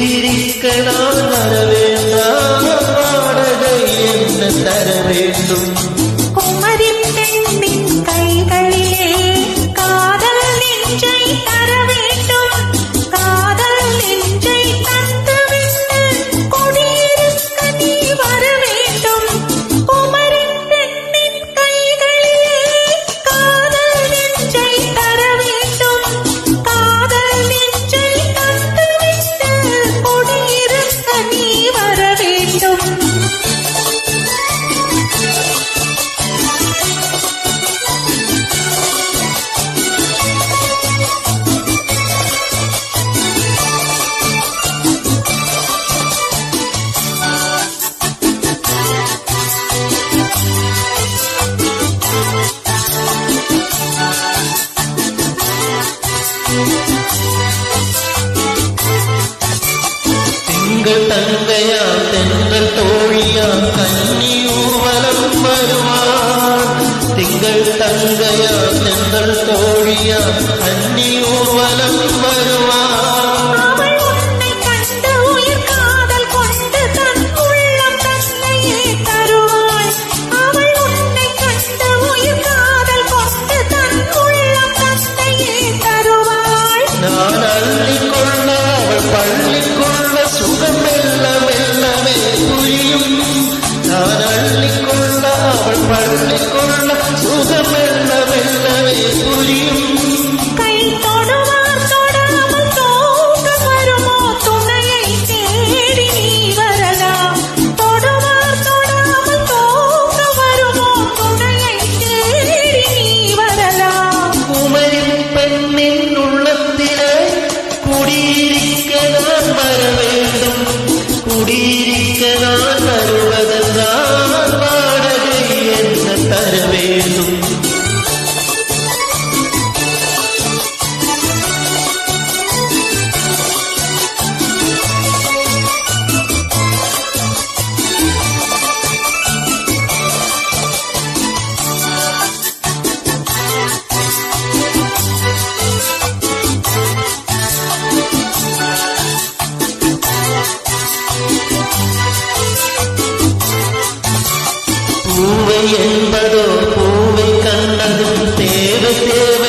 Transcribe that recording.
குடியிருக்க நான் வர வேண்டாம், வாடகை என்ன தர வேண்டும்? குமரி பெண்ணின் கைகளிலே காதல் நெஞ்சை தர வேண்டும். காதல் நெஞ்சை தந்துவிட்டு குடியிருக்க நீ வர வேண்டும். குமரி பெண்ணின் கைகளிலே காதல் நெஞ்சை தர வேண்டும். காதல் நெஞ்சை தந்துவிட்டு குடியிருக்க நீ வர வேண்டும். திங்கள் தங்கையா தென்றல் தோழியா கன்னி ஊர்வலம் வருவான். திங்கள் தங்கையா தென்றல் தோழியா கன்னி ஊர்வலம் வருவான். அவள் உன்னை கண்டு உயிர் காதல் கொண்டு தன் உள்ளம் தன்னையே தருவாள். அவள் உன்னை கண்டு உயிர் காதல் கொண்டு தன் உள்ளம் தன்னையே தருவாள். நான் அள்ளிக்கொள்ள அவள் பள்ளிக்கொள்ள சுகம் மெல்ல மெல்லவே புரியும். நான் அள்ளிக்கொள்ள அவள் பள்ளிக்கொள்ள சுகம் மெல்ல மெல்லவே புரியும். கை தொடுவார் தொடாமல் தூக்கம் வருமோ துணையை தேடி நீ வரலாம். தொடுவார் தொடாமல் தூக்கம் வருமோ துணையை தேடி நீ வரலாம். குமரி பெண்ணின் உள்ளத்திலே குடியிருக்க நான் வர வேண்டும். குடியிருக்க நான் வருவதென்றால் வாடகை என்ன தர வேண்டும்? பூவை என்பதோ பூவை கண்டதும் தேவை தேவை